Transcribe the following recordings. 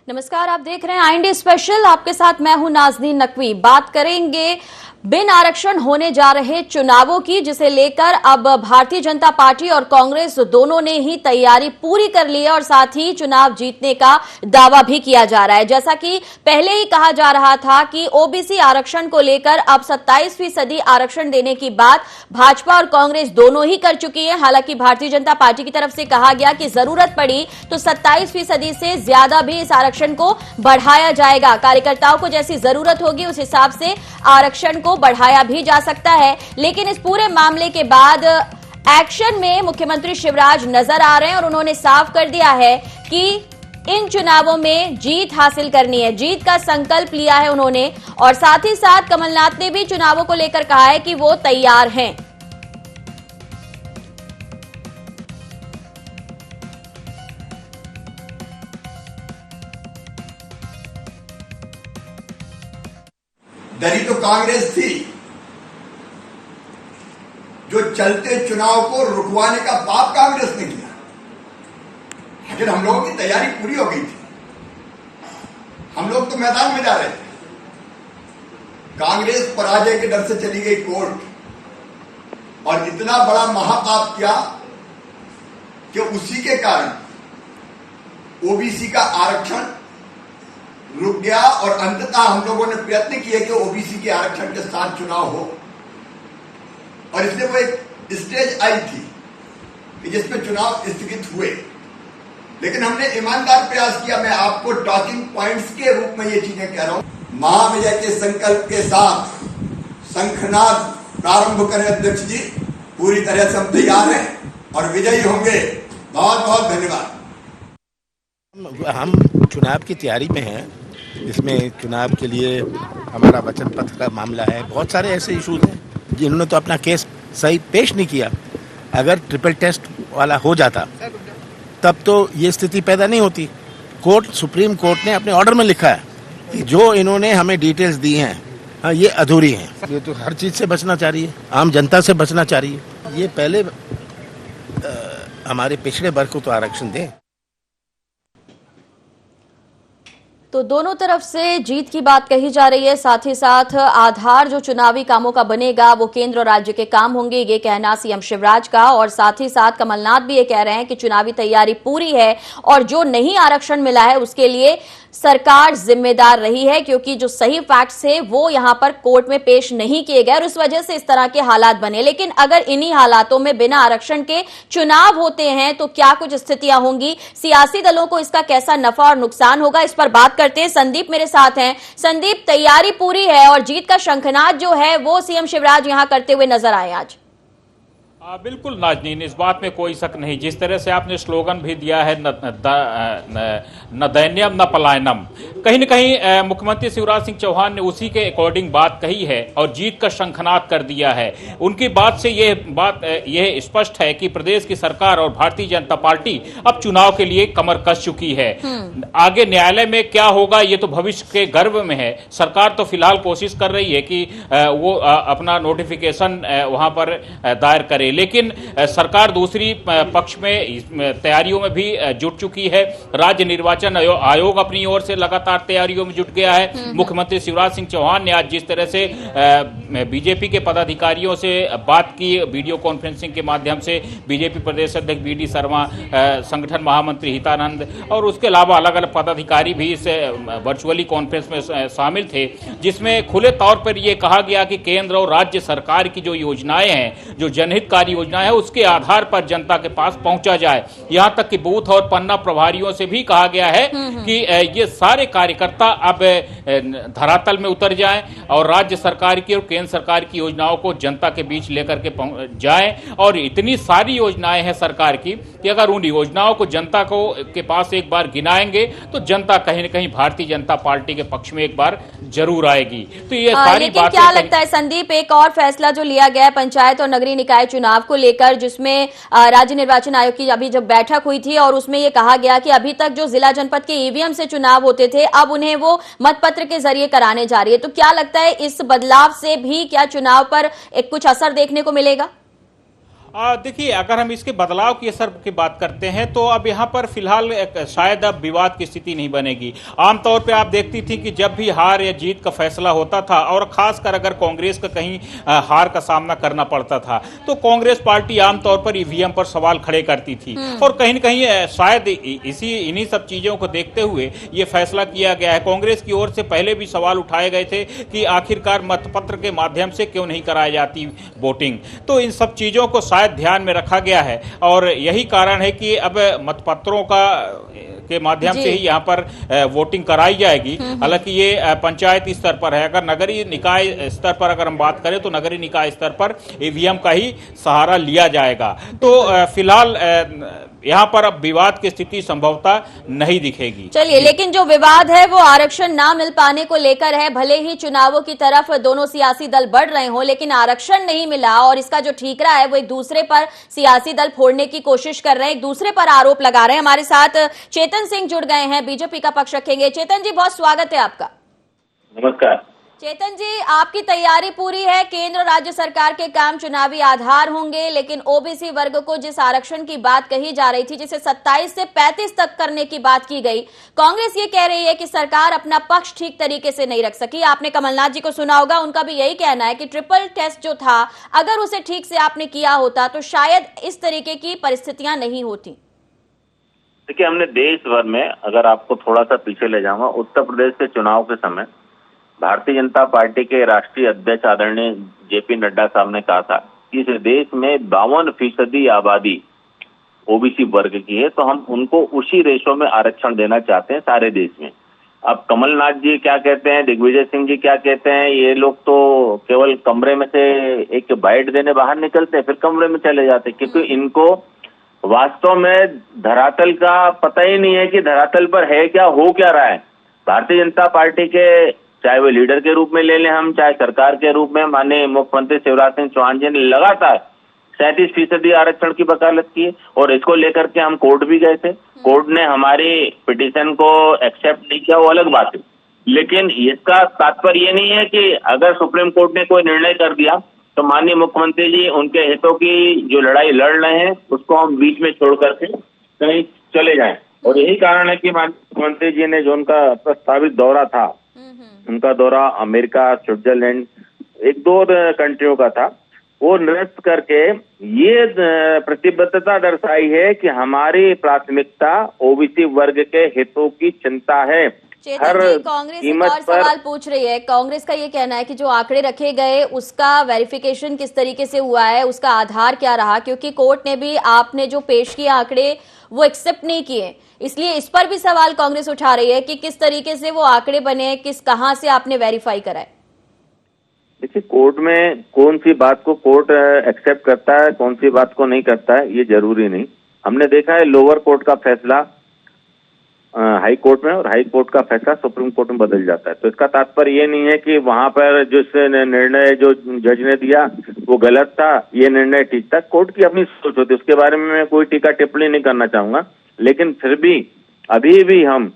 नमस्कार, आप देख रहे हैं IND स्पेशल। आपके साथ मैं हूं नाज़नीन नकवी। बात करेंगे बिन आरक्षण होने जा रहे चुनावों की, जिसे लेकर अब भारतीय जनता पार्टी और कांग्रेस दोनों ने ही तैयारी पूरी कर ली है और साथ ही चुनाव जीतने का दावा भी किया जा रहा है। जैसा कि पहले ही कहा जा रहा था कि ओबीसी आरक्षण को लेकर अब 27% आरक्षण देने की बात भाजपा और कांग्रेस दोनों ही कर चुकी है। हालांकि भारतीय जनता पार्टी की तरफ से कहा गया कि जरूरत पड़ी तो 27% से ज्यादा भी इस आरक्षण को बढ़ाया जाएगा। कार्यकर्ताओं को जैसी जरूरत होगी उस हिसाब से आरक्षण को बढ़ाया भी जा सकता है। लेकिन इस पूरे मामले के बाद एक्शन में मुख्यमंत्री शिवराज नजर आ रहे हैं और उन्होंने साफ कर दिया है कि इन चुनावों में जीत हासिल करनी है। जीत का संकल्प लिया है उन्होंने और साथ ही साथ कमलनाथ ने भी चुनावों को लेकर कहा है कि वो तैयार हैं। डरी तो कांग्रेस थी, जो चलते चुनाव को रुकवाने का पाप कांग्रेस ने किया। लेकिन हम लोगों की तैयारी पूरी हो गई थी, हम लोग तो मैदान में जा रहे थे। कांग्रेस पराजय के डर से चली गई कोर्ट और इतना बड़ा महापाप किया कि उसी के कारण ओबीसी का आरक्षण रुक गया और अंततः हम लोगों ने प्रयत्न किए कि ओबीसी के आरक्षण के साथ चुनाव हो और इसलिए वो एक स्टेज आई थी कि जिसमें चुनाव स्थगित हुए। लेकिन हमने ईमानदार प्रयास किया। मैं आपको टॉकिंग पॉइंट्स के रूप में ये चीजें कह रहा हूं। महाविजय के संकल्प के साथ शंखनाद प्रारंभ करें अध्यक्ष जी। पूरी तरह से हम तैयार हैं और विजयी होंगे। बहुत बहुत धन्यवाद। हम चुनाव की तैयारी में हैं। इसमें चुनाव के लिए हमारा वचन पत्र का मामला है। बहुत सारे ऐसे इशूज हैं जिन्होंने तो अपना केस सही पेश नहीं किया। अगर ट्रिपल टेस्ट वाला हो जाता तब तो ये स्थिति पैदा नहीं होती। सुप्रीम कोर्ट ने अपने ऑर्डर में लिखा है कि जो इन्होंने हमें डिटेल्स दी हैं ये अधूरी हैं। ये तो हर चीज से बचना चाहिए, आम जनता से बचना चाहिए। ये पहले हमारे पिछड़े वर्ग को तो आरक्षण दें। तो दोनों तरफ से जीत की बात कही जा रही है। साथ ही साथ आधार जो चुनावी कामों का बनेगा वो केंद्र और राज्य के काम होंगे, ये कहना सीएम शिवराज का। और साथ ही साथ कमलनाथ भी ये कह रहे हैं कि चुनावी तैयारी पूरी है और जो नहीं आरक्षण मिला है उसके लिए सरकार जिम्मेदार रही है, क्योंकि जो सही फैक्ट्स थे वो यहां पर कोर्ट में पेश नहीं किए गए और इस वजह से इस तरह के हालात बने। लेकिन अगर इन्हीं हालातों में बिना आरक्षण के चुनाव होते हैं तो क्या कुछ स्थितियां होंगी, सियासी दलों को इसका कैसा नफा और नुकसान होगा, इस पर बात करते हैं। संदीप मेरे साथ हैं। संदीप, तैयारी पूरी है और जीत का शंखनाद जो है वो सीएम शिवराज यहां करते हुए नजर आए आज। बिल्कुल नाज़नीन, इस बात में कोई शक नहीं। जिस तरह से आपने स्लोगन भी दिया है न दैन्यम न पलायनम, कहीं न कहीं मुख्यमंत्री शिवराज सिंह चौहान ने उसी के अकॉर्डिंग बात कही है और जीत का शंखनाद कर दिया है। उनकी बात से यह स्पष्ट है कि प्रदेश की सरकार और भारतीय जनता पार्टी अब चुनाव के लिए कमर कस चुकी है। आगे न्यायालय में क्या होगा ये तो भविष्य के गर्भ में है। सरकार तो फिलहाल कोशिश कर रही है कि वो अपना नोटिफिकेशन वहां पर दायर करे, लेकिन सरकार दूसरी पक्ष में तैयारियों में भी जुट चुकी है। राज्य निर्वाचन आयोग अपनी ओर से लगातार तैयारियों में जुट गया है। मुख्यमंत्री शिवराज सिंह चौहान ने आज जिस तरह से बीजेपी के पदाधिकारियों से बात की वीडियो कॉन्फ्रेंसिंग के माध्यम से, बीजेपी प्रदेश अध्यक्ष बीडी शर्मा, संगठन महामंत्री हितानंद और उसके अलावा अलग अलग पदाधिकारी भी इस वर्चुअली कॉन्फ्रेंस में शामिल थे, जिसमें खुले तौर पर यह कहा गया कि केंद्र और राज्य सरकार की जो योजनाएं हैं, जो जनहितकारी योजना है, उसके आधार पर जनता के पास पहुंचा जाए। यहां तक कि बूथ और पन्ना प्रभारियों से भी कहा गया है कि ये सारे कार्यकर्ता अब धरातल में उतर जाएं और राज्य सरकार की और केंद्र सरकार की योजनाओं को जनता के बीच लेकर के जाएं। और इतनी सारी योजनाएं हैं सरकार की कि अगर उन योजनाओं को जनता के पास एक बार गिनाएंगे तो जनता कहीं न कहीं भारतीय जनता पार्टी के पक्ष में एक बार जरूर आएगी। तो ये सारी बातें। क्या लगता है संदीप, एक और फैसला जो लिया गया है पंचायत और नगरीय निकाय चुनाव को लेकर, जिसमें राज्य निर्वाचन आयोग की अभी जब बैठक हुई थी और उसमें यह कहा गया कि अभी तक जो जिला जनपद के ईवीएम से चुनाव होते थे अब उन्हें वो मतपत्र के जरिए कराने जा रही है। तो क्या लगता है इस बदलाव से भी क्या चुनाव पर एक कुछ असर देखने को मिलेगा? देखिए, अगर हम इसके बदलाव की असर की बात करते हैं तो अब यहाँ पर फिलहाल शायद अब विवाद की स्थिति नहीं बनेगी। आमतौर पे आप देखती थी कि जब भी हार या जीत का फैसला होता था और खासकर अगर कांग्रेस का कहीं हार का सामना करना पड़ता था तो कांग्रेस पार्टी आमतौर पर ईवीएम पर सवाल खड़े करती थी और कहीं न कहीं शायद इन्हीं सब चीजों को देखते हुए ये फैसला किया गया है। कांग्रेस की ओर से पहले भी सवाल उठाए गए थे कि आखिरकार मतपत्र के माध्यम से क्यों नहीं कराई जाती वोटिंग, तो इन सब चीजों को शायद ध्यान में रखा गया है और यही कारण है कि अब मतपत्रों के माध्यम से ही यहाँ पर वोटिंग कराई जाएगी। हालांकि ये पंचायत स्तर पर है। अगर नगरीय निकाय स्तर पर अगर हम बात करें तो नगरीय निकाय स्तर पर ईवीएम का ही सहारा लिया जाएगा। तो फिलहाल यहाँ पर अब विवाद की स्थिति संभवतः नहीं दिखेगी। चलिए, लेकिन जो विवाद है वो आरक्षण ना मिल पाने को लेकर है। भले ही चुनावों की तरफ दोनों सियासी दल बढ़ रहे हों, लेकिन आरक्षण नहीं मिला और इसका जो ठीकरा है वो एक दूसरे पर सियासी दल फोड़ने की कोशिश कर रहे हैं, एक दूसरे पर आरोप लगा रहे हैं। हमारे साथ चेतन सिंह जुड़ गए हैं, बीजेपी का पक्ष रखेंगे। चेतन जी, बहुत स्वागत है आपका। नमस्कार। चेतन जी, आपकी तैयारी पूरी है। केंद्र और राज्य सरकार के काम चुनावी आधार होंगे, लेकिन ओबीसी वर्ग को जिस आरक्षण की बात कही जा रही थी, जिसे 27 से 35 तक करने की बात की गई, कांग्रेस ये कह रही है कि सरकार अपना पक्ष ठीक तरीके से नहीं रख सकी। आपने कमलनाथ जी को सुना होगा, उनका भी यही कहना है कि ट्रिपल टेस्ट जो था, अगर उसे ठीक से आपने किया होता तो शायद इस तरीके की परिस्थितियां नहीं होती। देखिए, हमने देश भर में, अगर आपको थोड़ा सा पीछे ले जाऊंगा, उत्तर प्रदेश के चुनाव के समय भारतीय जनता पार्टी के राष्ट्रीय अध्यक्ष आदरणीय जेपी नड्डा साहब ने कहा था कि इस देश में 52% आबादी ओबीसी वर्ग की है, तो हम उनको उसी रेशो में आरक्षण देना चाहते हैं सारे देश में। अब कमलनाथ जी क्या कहते हैं, दिग्विजय सिंह जी क्या कहते हैं, ये लोग तो केवल कमरे में से एक बाइट देने बाहर निकलते हैं, फिर कमरे में चले जाते हैं, क्योंकि इनको वास्तव में धरातल का पता ही नहीं है कि धरातल पर है क्या, हो क्या रहा है। भारतीय जनता पार्टी के, चाहे वो लीडर के रूप में ले लें हम, चाहे सरकार के रूप में, माननीय मुख्यमंत्री शिवराज सिंह चौहान जी ने लगातार 37% आरक्षण की वकालत की और इसको लेकर के हम कोर्ट भी गए थे। कोर्ट ने हमारी पिटीशन को एक्सेप्ट नहीं किया, वो अलग बात है, लेकिन इसका तात्पर्य ये नहीं है कि अगर सुप्रीम कोर्ट ने कोई निर्णय कर दिया तो माननीय मुख्यमंत्री जी उनके हितों की जो लड़ाई लड़ रहे हैं उसको हम बीच में छोड़ करके कहीं चले जाएं। और यही कारण है कि माननीय मुख्यमंत्री जी ने जो उनका प्रस्तावित दौरा था, उनका दौरा अमेरिका, स्विट्जरलैंड, 1-2 कंट्रियों का था, वो निरस्त करके ये प्रतिबद्धता दर्शाई है कि हमारी प्राथमिकता ओबीसी वर्ग के हितों की चिंता है। चेतन जी, कांग्रेस एक और सवाल पूछ रही है। कांग्रेस का ये कहना है कि जो आंकड़े रखे गए उसका वेरिफिकेशन किस तरीके से हुआ है, उसका आधार क्या रहा, क्योंकि कोर्ट ने भी आपने जो पेश किए आंकड़े वो एक्सेप्ट नहीं किए, इसलिए इस पर भी सवाल कांग्रेस उठा रही है कि किस तरीके से वो आंकड़े बने, कहां से आपने वेरीफाई कराए। देखिए, कोर्ट में कौन सी बात को कोर्ट एक्सेप्ट करता है, कौन सी बात को नहीं करता है, ये जरूरी नहीं। हमने देखा है लोअर कोर्ट का फैसला हाई कोर्ट में और हाई कोर्ट का फैसला सुप्रीम कोर्ट में बदल जाता है। तो इसका तात्पर्य ये नहीं है कि वहां पर जिस निर्णय जो जज ने दिया वो गलत था, ये निर्णय ठीक था। कोर्ट की अपनी सोच होती है, उसके बारे में मैं कोई टीका टिप्पणी नहीं करना चाहूंगा, लेकिन फिर भी अभी भी हम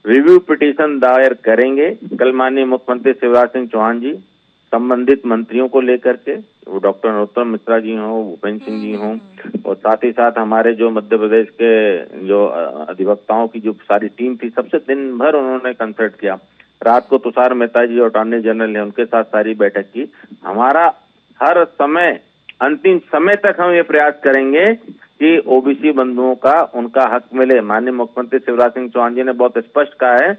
रिव्यू पिटीशन दायर करेंगे। कल माननीय मुख्यमंत्री शिवराज सिंह चौहान जी संबंधित मंत्रियों को लेकर के, वो डॉक्टर नरोत्तम मिश्रा जी हों, भूपेंद्र सिंह जी हों, और साथ ही साथ हमारे जो मध्य प्रदेश के जो अधिवक्ताओं की जो सारी टीम थी, सबसे दिन भर उन्होंने कंसल्ट किया। रात को तुषार मेहता जी और अटॉर्नी जनरल ने उनके साथ सारी बैठक की। हमारा हर समय, अंतिम समय तक हम ये प्रयास करेंगे कि ओबीसी बंधुओं का उनका हक मिले। माननीय मुख्यमंत्री शिवराज सिंह चौहान जी ने बहुत स्पष्ट कहा है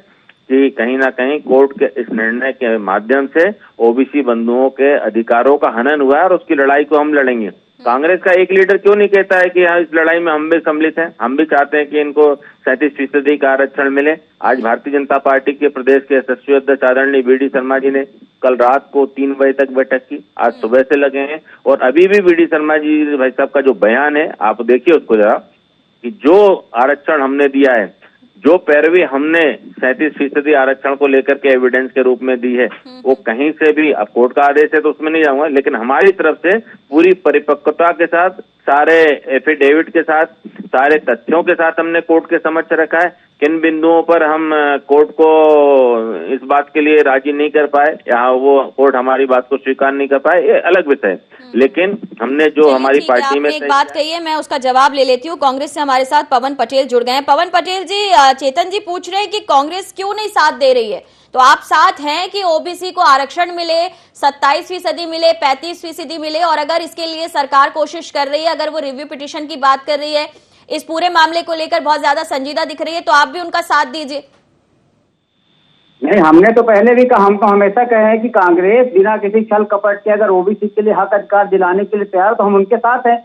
कि कहीं ना कहीं कोर्ट के इस निर्णय के माध्यम से ओबीसी बंधुओं के अधिकारों का हनन हुआ है और उसकी लड़ाई को हम लड़ेंगे। कांग्रेस का एक लीडर क्यों नहीं कहता है कि इस लड़ाई में हम भी सम्मिलित हैं, हम भी चाहते हैं कि इनको 37% का आरक्षण मिले। आज भारतीय जनता पार्टी के प्रदेश के यशस्वी अध्यक्ष आदरणीय वी डी शर्मा जी ने कल रात को 3 बजे तक बैठक की, आज सुबह से लगे हैं, और अभी भी वी डी शर्मा जी भाई साहब का जो बयान है, आप देखिए उसको जरा, कि जो आरक्षण हमने दिया है, जो पैरवी हमने 37% आरक्षण को लेकर के एविडेंस के रूप में दी है, वो कहीं से भी, अब कोर्ट का आदेश है तो उसमें नहीं जाऊंगा, लेकिन हमारी तरफ से पूरी परिपक्वता के साथ, सारे एफिडेविट के साथ, सारे तथ्यों के साथ हमने कोर्ट के समक्ष रखा है किन बिंदुओं पर हम कोर्ट को इस बात के लिए राजी नहीं कर पाए या वो कोर्ट हमारी बात को स्वीकार नहीं कर पाए, ये अलग विषय है। लेकिन हमने जो चलिए, हमारी ठीक है, पार्टी में आपने एक बात कही है, मैं उसका जवाब ले लेती हूँ। कांग्रेस से हमारे साथ पवन पटेल जुड़ गए हैं। पवन पटेल जी, चेतन जी पूछ रहे हैं कि कांग्रेस क्यों नहीं साथ दे रही है, तो आप साथ हैं कि ओबीसी को आरक्षण मिले, 27% मिले, 35% मिले, और अगर इसके लिए सरकार कोशिश कर रही है, अगर वो रिव्यू पिटीशन की बात कर रही है, इस पूरे मामले को लेकर बहुत ज्यादा संजीदा दिख रही है, तो आप भी उनका साथ दीजिए। नहीं, हमने तो पहले भी कहा, हम तो हमेशा कहे हैं कि कांग्रेस बिना किसी छल कपट के अगर ओबीसी के लिए हक अधिकार दिलाने के लिए तैयार, तो हम उनके साथ हैं।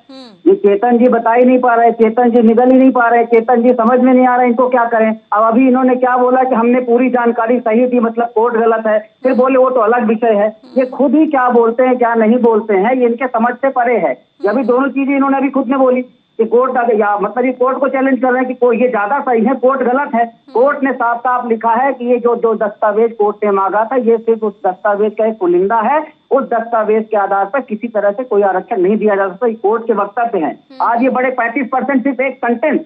ये चेतन जी बता ही नहीं पा रहे, चेतन जी निगल ही नहीं पा रहे, चेतन जी समझ में नहीं आ रहा है इनको क्या करें। अब अभी इन्होंने क्या बोला कि हमने पूरी जानकारी सही दी, मतलब कोर्ट गलत है, फिर बोले वो तो अलग विषय है। ये खुद ही क्या बोलते हैं क्या नहीं बोलते हैं, ये इनके समझ से परे है। ये अभी दोनों चीजें इन्होंने अभी खुद ने बोली कि कोर्ट या मतलब ये कोर्ट को चैलेंज कर रहे हैं कि ये ज्यादा सही है, कोर्ट गलत है। कोर्ट ने साफ साफ लिखा है कि ये जो दस्तावेज कोर्ट ने मांगा था, ये सिर्फ उस दस्तावेज का एक पुलिंदा है। उस दस्तावेज के आधार पर किसी तरह से कोई आरक्षण नहीं दिया जा सकता, कोर्ट के वक्तव्य हैं। आज ये बड़े 35% सिर्फ एक सेंटेंस,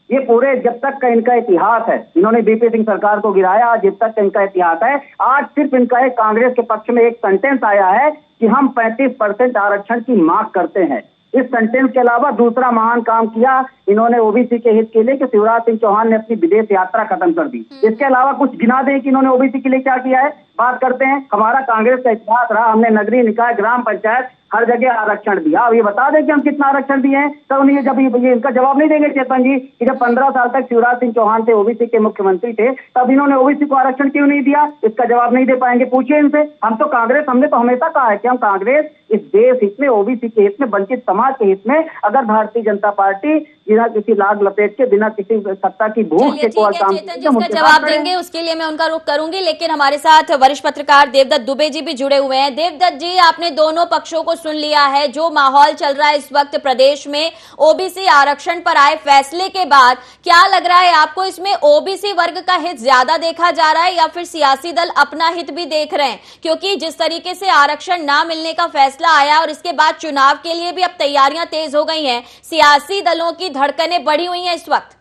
ये पूरे जब तक का इनका इतिहास है, इन्होंने बीपी सिंह सरकार को गिराया, जब तक का इनका इतिहास है, आज सिर्फ इनका एक कांग्रेस के पक्ष में एक सेंटेंस आया है कि हम 35% आरक्षण की मांग करते हैं। इस सेंटेंस के अलावा दूसरा महान काम किया इन्होंने ओबीसी के हित के लिए कि शिवराज सिंह चौहान ने अपनी विदेश यात्रा खत्म कर दी। इसके अलावा कुछ गिना दें कि इन्होंने ओबीसी के लिए क्या किया है। बात करते हैं, हमारा कांग्रेस का इतिहास रहा, हमने नगरीय निकाय, ग्राम पंचायत, हर जगह आरक्षण दिया। अब ये बता दें कि हम कितना आरक्षण दिए हैं, तो उन्हें जब ये इनका जवाब नहीं देंगे चेतन जी कि जब 15 साल तक शिवराज सिंह चौहान थे, ओबीसी के मुख्यमंत्री थे, तब इन्होंने ओबीसी को आरक्षण क्यों नहीं दिया, इसका जवाब नहीं दे पाएंगे, पूछिए इनसे। हम तो कांग्रेस, हमने तो हमेशा कहा है कि हम कांग्रेस इस देश हित में, ओबीसी के हित में, वंचित समाज के हित में, अगर भारतीय जनता पार्टी बिना किसी लाग लपेट के, बिना किसी सत्ता की भूख के चेतन जी इसका जवाब देंगे, उसके लिए मैं उनका रुख करूंगी। लेकिन हमारे साथ वरिष्ठ पत्रकार देवदत्त दुबे जी भी जुड़े हुए हैं। देवदत्त जी, आपने दोनों पक्षों को सुन लिया है। जो माहौल चल रहा है इस वक्त प्रदेश में ओबीसी आरक्षण पर आए फैसले के बाद, क्या लग रहा है आपको, इसमें ओबीसी वर्ग का हित ज्यादा देखा जा रहा है या फिर सियासी दल अपना हित भी देख रहे हैं? क्योंकि जिस तरीके से आरक्षण ना मिलने का फैसला आया और इसके बाद चुनाव के लिए भी अब तैयारियां तेज हो गई हैं, सियासी दलों की धड़कनें बढ़ी हुई हैं इस वक्त।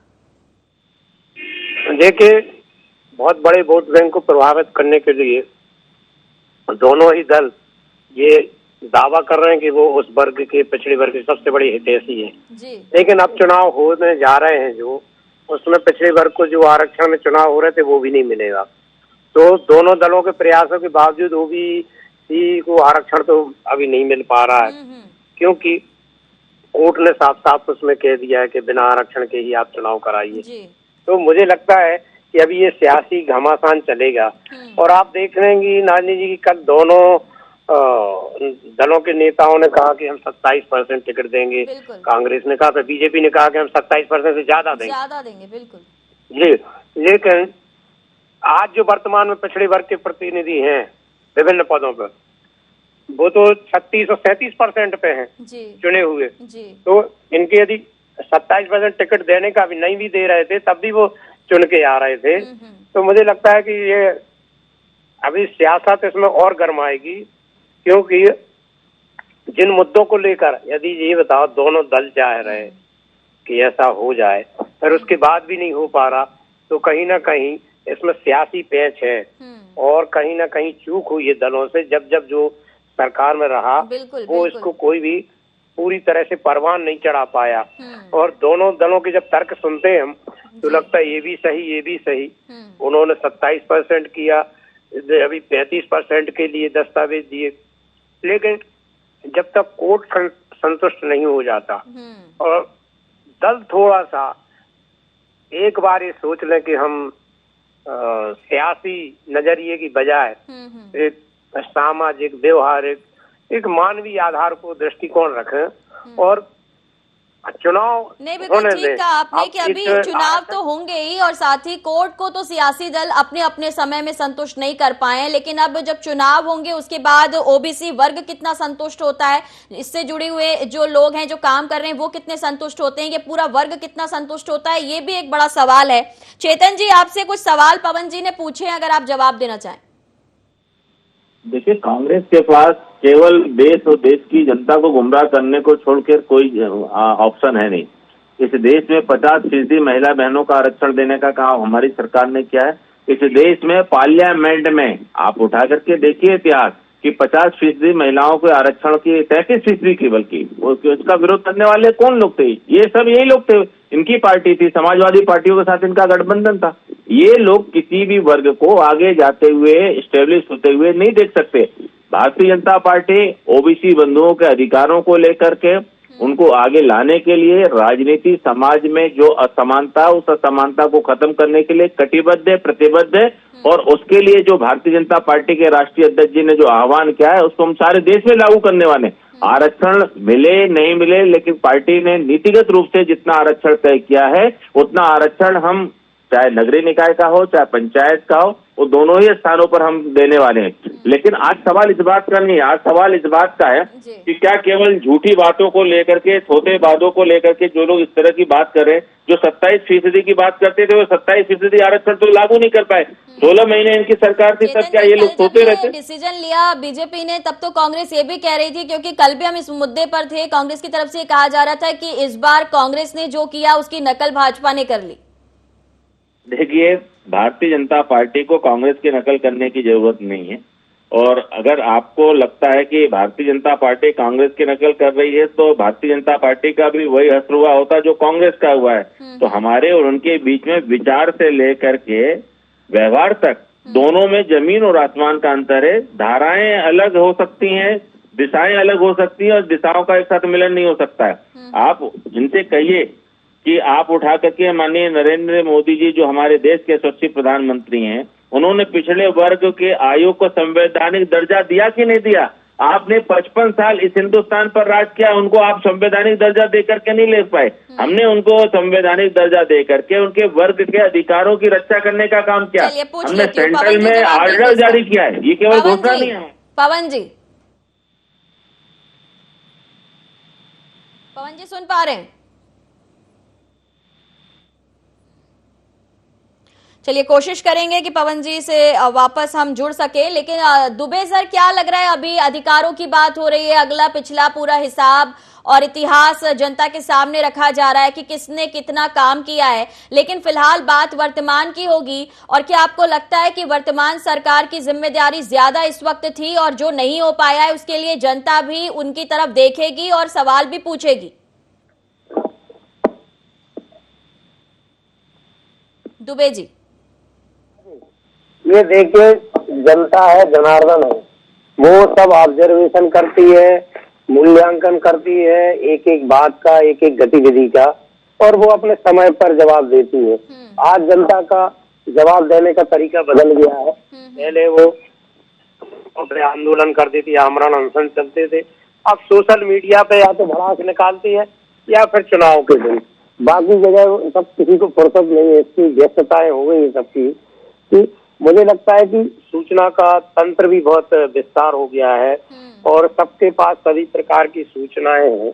देखिए, बहुत बड़े वोट बैंक को प्रभावित करने के लिए दोनों ही दल ये दावा कर रहे हैं कि वो उस वर्ग के, पिछड़े वर्ग के सबसे बड़े हितैषी हैं। लेकिन अब चुनाव होने जा रहे हैं जो, उसमें पिछड़े वर्ग को जो आरक्षण में चुनाव हो रहे थे वो भी नहीं मिलेगा। तो दोनों दलों के प्रयासों के बावजूद ओबीसी को आरक्षण तो अभी नहीं मिल पा रहा है, क्योंकि कोर्ट ने साफ साफ उसमें कह दिया है कि बिना आरक्षण के ही आप चुनाव कराइए। तो मुझे लगता है कि अभी ये सियासी घमासान चलेगा। और आप देख रहे हैं कि नानी जी की कल दोनों दलों के नेताओं ने कहा कि हम 27% टिकट देंगे। कांग्रेस ने कहा था, बीजेपी ने कहा कि हम 27% से ज्यादा देंगे। बिल्कुल जी। लेकिन आज जो वर्तमान में पिछड़े वर्ग के प्रतिनिधि हैं विभिन्न पदों पर, वो तो 36 और 37% पे हैं चुने हुए। तो इनके यदि 27% टिकट देने का भी नहीं भी दे रहे थे, तब भी वो चुन के आ रहे थे। तो मुझे लगता है कि ये अभी सियासत इसमें और गर्म आएगी, क्योंकि जिन मुद्दों को लेकर यदि ये बताओ दोनों दल चाह रहे कि ऐसा हो जाए, फिर उसके बाद भी नहीं हो पा रहा, तो कहीं ना कहीं इसमें सियासी पैच है और कहीं ना कहीं चूक हुई है दलों से। जब जो सरकार में रहा वो इसको कोई भी पूरी तरह से परवान नहीं चढ़ा पाया। और दोनों दलों के जब तर्क सुनते हैं हम, तो लगता है ये भी सही, ये भी सही। उन्होंने 27% किया, अभी 35% के लिए दस्तावेज दिए, लेकिन जब तक कोर्ट संतुष्ट नहीं हो जाता और दल थोड़ा सा एक बार ये सोच लें कि हम सियासी नजरिए की बजाय एक सामाजिक, व्यवहारिक, एक मानवीय आधार को दृष्टिकोण रखें और चुनाव नहीं, बिल्कुल ठीक कहा आपने कि अभी चुनाव तो होंगे ही, और साथ ही कोर्ट को तो सियासी दल अपने अपने समय में संतुष्ट नहीं कर पाए। लेकिन अब जब चुनाव होंगे उसके बाद ओबीसी वर्ग कितना संतुष्ट होता है, इससे जुड़े हुए जो लोग हैं, जो काम कर रहे हैं, वो कितने संतुष्ट होते हैं, ये पूरा वर्ग कितना संतुष्ट होता है, ये भी एक बड़ा सवाल है। चेतन जी, आपसे कुछ सवाल पवन जी ने पूछे हैं, अगर आप जवाब देना चाहें। देखिए, कांग्रेस के पास केवल देश और देश की जनता को गुमराह करने को छोड़कर कोई ऑप्शन है नहीं। इस देश में 50% महिला बहनों का आरक्षण देने का काम हमारी सरकार ने किया है। इस देश में पार्लियामेंट में आप उठा करके देखिए इतिहास कि 50% महिलाओं के आरक्षण की 33% की, बल्कि उसका विरोध करने वाले कौन लोग थे? ये सब यही लोग थे, इनकी पार्टी थी, समाजवादी पार्टियों के साथ इनका गठबंधन था। ये लोग किसी भी वर्ग को आगे जाते हुए, स्टेब्लिश होते हुए नहीं देख सकते। भारतीय जनता पार्टी ओबीसी बंधुओं के अधिकारों को लेकर के उनको आगे लाने के लिए राजनीति, समाज में जो असमानता, उस असमानता को खत्म करने के लिए कटिबद्ध है, प्रतिबद्ध है। और उसके लिए जो भारतीय जनता पार्टी के राष्ट्रीय अध्यक्ष जी ने जो आह्वान किया है उसको हम सारे देश में लागू करने वाले हैं। आरक्षण मिले नहीं मिले, लेकिन पार्टी ने नीतिगत रूप से जितना आरक्षण तय किया है उतना आरक्षण हम, चाहे नगरीय निकाय का हो चाहे पंचायत का हो, वो दोनों ही स्थानों पर हम देने वाले हैं। लेकिन आज सवाल इस बात का नहीं है, आज सवाल इस बात का है कि क्या केवल झूठी बातों को लेकर के, छोटे वादों को लेकर के जो लोग इस तरह की बात कर रहे हैं, जो 27% की बात करते थे वो 27% आरक्षण तो लागू नहीं कर पाए। 16 महीने इनकी सरकार थी, तब क्या ये लोग सोते रहते? डिसीजन लिया बीजेपी ने तब तो कांग्रेस ये भी कह रही थी, क्योंकि कल भी हम इस मुद्दे पर थे, कांग्रेस की तरफ से कहा जा रहा था कि इस बार कांग्रेस ने जो किया उसकी नकल भाजपा ने कर ली। देखिए, भारतीय जनता पार्टी को कांग्रेस की नकल करने की जरूरत नहीं है, और अगर आपको लगता है कि भारतीय जनता पार्टी कांग्रेस की नकल कर रही है तो भारतीय जनता पार्टी का भी वही असर हुआ होता जो कांग्रेस का हुआ है। तो हमारे और उनके बीच में विचार से लेकर के व्यवहार तक दोनों में जमीन और आसमान का अंतर है। धाराएं अलग हो सकती हैं, दिशाएं अलग हो सकती हैं, और दिशाओं का एक साथ मिलन नहीं हो सकता है। आप इनसे कहिए कि आप उठा करके माननीय नरेंद्र मोदी जी जो हमारे देश के यशस्वी प्रधानमंत्री हैं, उन्होंने पिछड़े वर्ग के आयोग को संवैधानिक दर्जा दिया कि नहीं दिया? आपने 55 साल इस हिंदुस्तान पर राज किया, उनको आप संवैधानिक दर्जा देकर के नहीं ले पाए। हमने उनको संवैधानिक दर्जा देकर के उनके वर्ग के अधिकारों की रक्षा करने का काम किया। हमने सेंट्रल में ऑर्डर जारी किया है, ये केवल घोषणा नहीं है। पवन जी सुन पा रहे हैं? चलिए कोशिश करेंगे कि पवन जी से वापस हम जुड़ सके। लेकिन दुबे सर, क्या लग रहा है, अभी अधिकारों की बात हो रही है, अगला पिछला पूरा हिसाब और इतिहास जनता के सामने रखा जा रहा है कि किसने कितना काम किया है, लेकिन फिलहाल बात वर्तमान की होगी। और क्या आपको लगता है कि वर्तमान सरकार की जिम्मेदारी ज्यादा इस वक्त थी और जो नहीं हो पाया है उसके लिए जनता भी उनकी तरफ देखेगी और सवाल भी पूछेगी? दुबे जी, ये देखिए, जनता है, जनार्दन है, वो सब ऑब्जर्वेशन करती है, मूल्यांकन करती है एक एक बात का, एक एक गतिविधि का, और वो अपने समय पर जवाब देती है। आज जनता का जवाब देने का तरीका बदल गया है। पहले वो अपने आंदोलन करती थी, आमरण अनशन चलते थे, अब सोशल मीडिया पे या तो भड़ास निकालती है या फिर चुनाव के दिन। बाकी जगह सब किसी को फुर्सत नहीं है, इसकी व्यस्तताएं हो गई सबकी। कि मुझे लगता है कि सूचना का तंत्र भी बहुत विस्तार हो गया है और सबके पास सभी प्रकार की सूचनाएं हैं।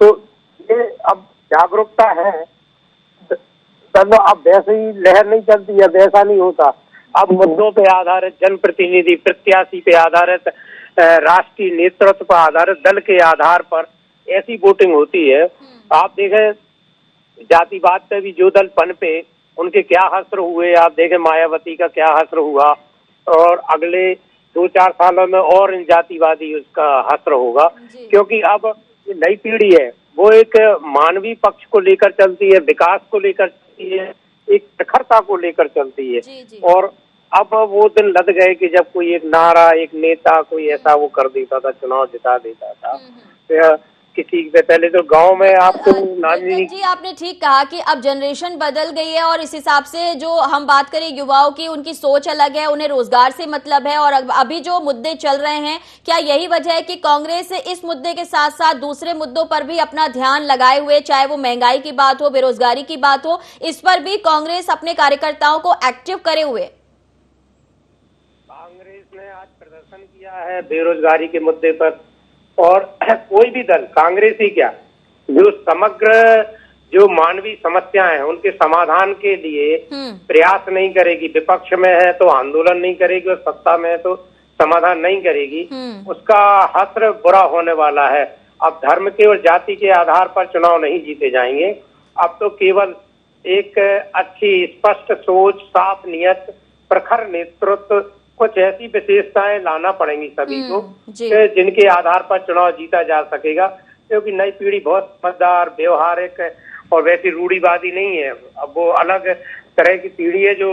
तो ये अब जागरूकता है, तब अब वैसे ही लहर नहीं चलती है, वैसा नहीं होता। अब मुद्दों पे आधारित, जनप्रतिनिधि प्रत्याशी पे आधारित, राष्ट्रीय नेतृत्व पर आधारित, दल के आधार पर ऐसी वोटिंग होती है। आप देखें, जातिवाद पे भी जो दल पनपे उनके क्या हश्र हुए, आप देखें मायावती का क्या हश्र हुआ, और अगले 2-4 सालों में और इन जातिवादी उसका हश्र होगा। क्योंकि अब नई पीढ़ी है, वो एक मानवीय पक्ष को लेकर चलती है, विकास को लेकर चलती है, एक प्रखरता को लेकर चलती है। और अब वो दिन लद गए कि जब कोई एक नारा, एक नेता कोई ऐसा वो कर देता था, चुनाव जिता देता था। तो किसी से पहले तो गांव में आपको जी, आपने ठीक कहा कि अब जनरेशन बदल गई है और इस हिसाब से जो हम बात करें युवाओं की, उनकी सोच अलग है, उन्हें रोजगार से मतलब है। और अभी जो मुद्दे चल रहे हैं, क्या यही वजह है कि कांग्रेस इस मुद्दे के साथ साथ दूसरे मुद्दों पर भी अपना ध्यान लगाए हुए, चाहे वो महंगाई की बात हो, बेरोजगारी की बात हो, इस पर भी कांग्रेस अपने कार्यकर्ताओं को एक्टिव करे हुए? कांग्रेस ने आज प्रदर्शन किया है बेरोजगारी के मुद्दे पर, और कोई भी दल, कांग्रेस ही क्या, जो समग्र जो मानवीय समस्याएं हैं उनके समाधान के लिए प्रयास नहीं करेगी। विपक्ष में है तो आंदोलन नहीं करेगी और सत्ता में है तो समाधान नहीं करेगी, उसका हश्र बुरा होने वाला है। अब धर्म के और जाति के आधार पर चुनाव नहीं जीते जाएंगे। अब तो केवल एक अच्छी स्पष्ट सोच, साफ नियत, प्रखर नेतृत्व, कुछ ऐसी विशेषताएं लाना पड़ेंगी सभी को जिनके आधार पर चुनाव जीता जा सकेगा। क्योंकि नई पीढ़ी बहुत समझदार, व्यवहारिक और वैसी रूढ़िवादी नहीं है। अब वो अलग तरह की पीढ़ी है जो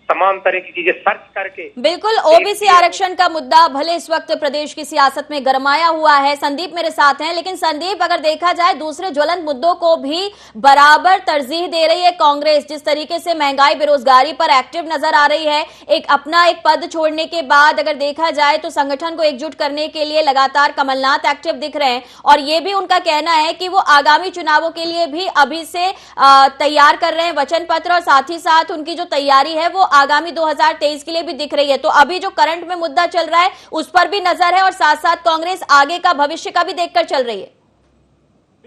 तमाम तरह की चीजें सर्च करके। बिल्कुल, ओबीसी आरक्षण का मुद्दा भले इस वक्त प्रदेश की सियासत में गरमाया हुआ है। संदीप मेरे साथ हैं, लेकिन संदीप, अगर देखा जाए दूसरे ज्वलंत मुद्दों को भी बराबर तरजीह दे रही है कांग्रेस। जिस तरीके से महंगाई, बेरोजगारी पर एक्टिव नजर आ रही है, एक पद छोड़ने के बाद अगर देखा जाए तो संगठन को एकजुट करने के लिए लगातार कमलनाथ एक्टिव दिख रहे हैं, और ये भी उनका कहना है कि वो आगामी चुनावों के लिए भी अभी से तैयार कर रहे हैं वचन पत्र, और साथ ही साथ उनकी जो तैयारी है वो आगामी 2023 के लिए भी दिख रही है। तो अभी जो करंट में मुद्दा चल रहा है उस पर भी नजर है, और साथ साथ कांग्रेस आगे का भविष्य का भी देखकर चल रही है।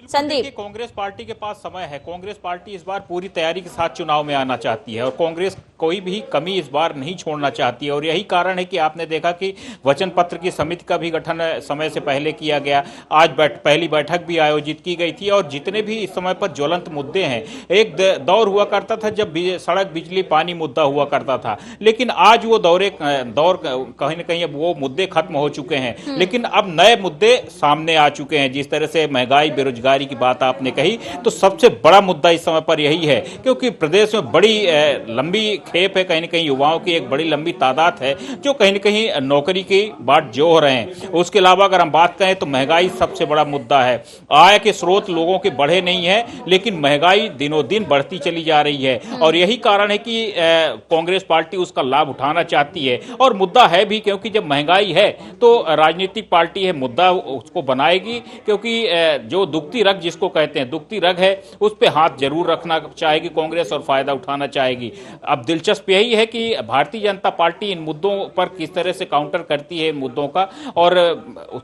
संदीप, कांग्रेस पार्टी के पास समय है। कांग्रेस पार्टी इस बार पूरी तैयारी के साथ चुनाव में आना चाहती है, और कांग्रेस कोई भी कमी इस बार नहीं छोड़ना चाहती है। और यही कारण है कि आपने देखा कि वचन पत्र की समिति का भी गठन समय से पहले किया गया। आज पहली बैठक भी आयोजित की गई थी, और जितने भी इस समय पर ज्वलंत मुद्दे हैं, एक दौर हुआ करता था जब सड़क, बिजली, पानी मुद्दा हुआ करता था, लेकिन आज वो दौर कहीं न कहीं अब वो मुद्दे खत्म हो चुके हैं। लेकिन अब नए मुद्दे सामने आ चुके हैं। जिस तरह से महंगाई, बेरोजगारी की बात आपने कही, तो सबसे बड़ा मुद्दा इस समय पर यही है, क्योंकि प्रदेश में बड़ी लंबी खेप है, कहीं न कहीं युवाओं की एक बड़ी लंबी तादाद है जो कहीं न कहीं नौकरी की बाट जोह रहे हैं। उसके अलावा अगर हम बात करें तो महंगाई सबसे बड़ा मुद्दा है। आय के स्रोत लोगों के बढ़े नहीं है, लेकिन महंगाई दिनों दिन बढ़ती चली जा रही है, और यही कारण है कि कांग्रेस पार्टी उसका लाभ उठाना चाहती है। और मुद्दा है भी, क्योंकि जब महंगाई है तो राजनीतिक पार्टी है, मुद्दा उसको बनाएगी, क्योंकि जो दुखती रग जिसको कहते हैं, दुखती रग है, उस पे हाथ जरूर रखना चाहेगी कांग्रेस और फायदा उठाना चाहेगी। अब दिलचस्प यही है कि भारतीय जनता पार्टी इन मुद्दों पर किस तरह से काउंटर करती है मुद्दों का, और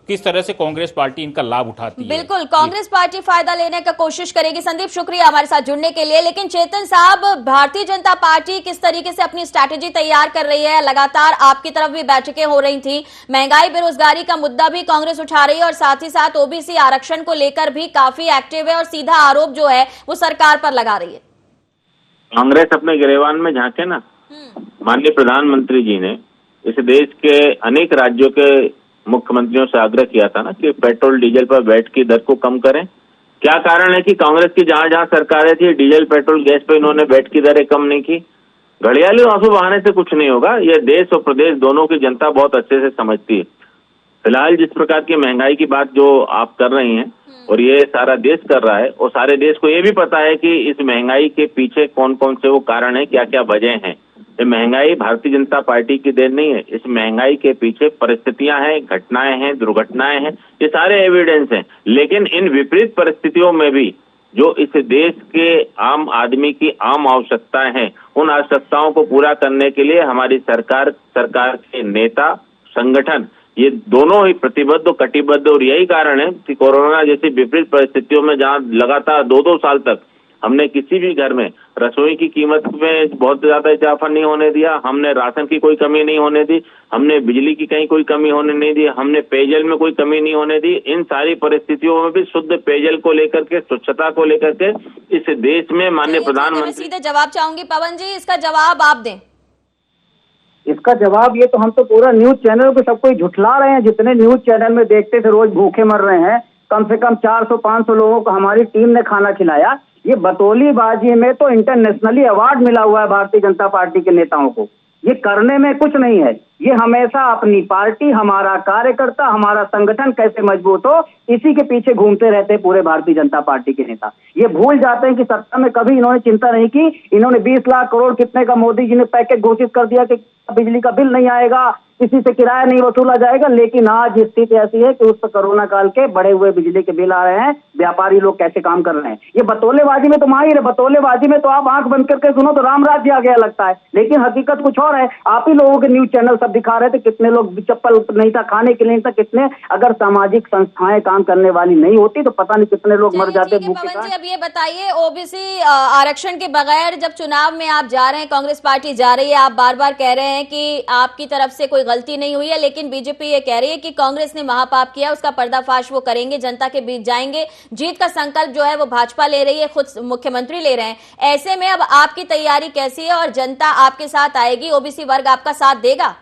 किस तरह से कांग्रेस पार्टी इनका लाभ उठाती है। बिल्कुल, कांग्रेस पार्टी फायदा लेने का कोशिश करेगी। संदीप, शुक्रिया हमारे साथ जुड़ने के लिए। लेकिन चेतन साहब, भारतीय जनता पार्टी किस तरीके से अपनी स्ट्रैटेजी तैयार कर रही है? लगातार आपकी तरफ भी बैठकें हो रही थी, महंगाई, बेरोजगारी का मुद्दा भी कांग्रेस उठा रही है, और साथ ही साथ ओबीसी आरक्षण को लेकर भी काफी एक्टिव है, और सीधा आरोप जो है वो सरकार पर लगा रही है। कांग्रेस अपने गिरेबान में झांके ना। माननीय प्रधानमंत्री जी ने इस देश के अनेक राज्यों के मुख्यमंत्रियों से आग्रह किया था ना कि पेट्रोल डीजल पर वैट की दर को कम करें। क्या कारण है कि कांग्रेस की जहां जहां सरकारें थी, डीजल, पेट्रोल, गैस पे इन्होंने वैट की दरें कम नहीं की। घड़ियाली आंसू बहाने से कुछ नहीं होगा। यह देश और प्रदेश दोनों की जनता बहुत अच्छे से समझती है। फिलहाल जिस प्रकार की महंगाई की बात जो आप कर रही हैं और ये सारा देश कर रहा है, और सारे देश को ये भी पता है कि इस महंगाई के पीछे कौन कौन से वो कारण है, क्या क्या वजह हैं। ये महंगाई भारतीय जनता पार्टी की देन नहीं है। इस महंगाई के पीछे परिस्थितियां हैं, घटनाएं हैं, दुर्घटनाएं हैं, ये सारे एविडेंस हैं। लेकिन इन विपरीत परिस्थितियों में भी जो इस देश के आम आदमी की आम आवश्यकताएं हैं, उन आवश्यकताओं को पूरा करने के लिए हमारी सरकार के नेता, संगठन, ये दोनों ही प्रतिबद्ध और कटिबद्ध। और यही कारण है कि कोरोना जैसी विपरीत परिस्थितियों में जहां लगातार 2-2 साल तक हमने किसी भी घर में रसोई की कीमत में बहुत ज्यादा इजाफा नहीं होने दिया, हमने राशन की कोई कमी नहीं होने दी, हमने बिजली की कहीं कोई कमी होने नहीं दी, हमने पेयजल में कोई कमी नहीं होने दी। इन सारी परिस्थितियों में भी शुद्ध पेयजल को लेकर के, स्वच्छता को लेकर के इस देश में माननीय प्रधानमंत्री। सीधे जवाब चाहूंगी पवन जी, इसका जवाब आप दें। इसका जवाब ये तो हम तो पूरा न्यूज चैनल को सब कोई झुठला रहे हैं। जितने न्यूज चैनल में देखते थे रोज भूखे मर रहे हैं, कम से कम 400-500 लोगों को हमारी टीम ने खाना खिलाया। ये बतौलीबाजी में तो इंटरनेशनली अवार्ड मिला हुआ है भारतीय जनता पार्टी के नेताओं को। ये करने में कुछ नहीं है। ये हमेशा अपनी पार्टी, हमारा कार्यकर्ता, हमारा संगठन कैसे मजबूत हो, इसी के पीछे घूमते रहते हैं पूरे भारतीय जनता पार्टी के नेता। ये भूल जाते हैं कि सत्ता में कभी इन्होंने चिंता नहीं की। इन्होंने 20 लाख करोड़ कितने का मोदी जी ने पैकेज घोषित कर दिया कि बिजली का बिल नहीं आएगा, किसी से किराया नहीं वसूला जाएगा। लेकिन आज स्थिति ऐसी है कि उस पर कोरोना काल के बढ़े हुए बिजली के बिल आ रहे हैं। व्यापारी लोग कैसे काम कर रहे हैं। ये बतौलेबाजी में तो माहिर है। बतौलेबाजी में तो आप आंख बंद करके सुनो तो राम राज्य आ गया लगता है, लेकिन हकीकत कुछ और है। आप ही लोगों के न्यूज चैनल सब दिखा रहे थे कितने लोग चप्पल नहीं था, खाने के लिए नहीं था, कितने। अगर सामाजिक संस्थाएं काम करने वाली नहीं होती तो पता नहीं कितने लोग मर जाते भूखे। पवन जी, अब ये बताइए, ओबीसी आरक्षण के बगैर जब चुनाव में आप जा रहे हैं, कांग्रेस पार्टी जा रही है, आप बार बार कह रहे हैं हैं कि आपकी तरफ से कोई गलती नहीं हुई है, लेकिन बीजेपी ये कह रही है कि कांग्रेस ने महापाप किया, उसका पर्दाफाश वो करेंगे, जनता के बीच जाएंगे, जीत का संकल्प जो है वो भाजपा ले रही है, खुद मुख्यमंत्री ले रहे हैं। ऐसे में अब आपकी तैयारी कैसी है और जनता आपके साथ आएगी, ओबीसी वर्ग आपका साथ देगा?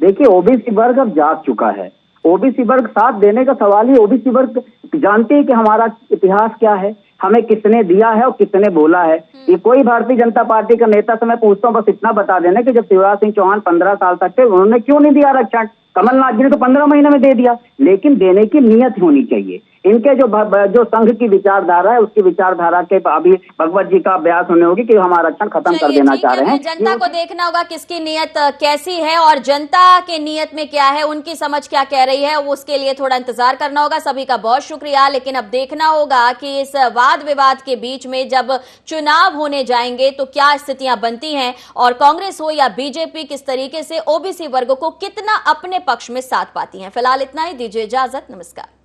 देखिए, ओबीसी वर्ग अब जाग चुका है। ओबीसी वर्ग साथ देने का सवाल ही, ओबीसी वर्ग जानते हैं कि हमारा इतिहास क्या है, हमें किसने दिया है और किसने बोला है। ये कोई भारतीय जनता पार्टी का नेता से मैं पूछता हूँ, बस इतना बता देना कि जब शिवराज सिंह चौहान 15 साल तक थे, उन्होंने क्यों नहीं दिया आरक्षण? कमलनाथ जी ने तो 15 महीने में दे दिया। लेकिन देने की नीयत होनी चाहिए। इनके जो संघ की विचारधारा है, उसकी विचारधारा के अभी भगवत जी का अभ्यास होने होगी कि हम आरक्षण खत्म कर देना चाह रहे हैं। जनता को देखना होगा किसकी नीयत कैसी है और जनता के नीयत में क्या है, उनकी समझ क्या कह रही है, उसके लिए थोड़ा इंतजार करना होगा। सभी का बहुत शुक्रिया। लेकिन अब देखना होगा कि इस वाद विवाद के बीच में जब चुनाव होने जाएंगे तो क्या स्थितियां बनती हैं और कांग्रेस हो या बीजेपी किस तरीके से ओबीसी वर्ग को कितना अपने पक्ष में साथ पाती हैं। फिलहाल इतना ही, दीजिए इजाजत, नमस्कार।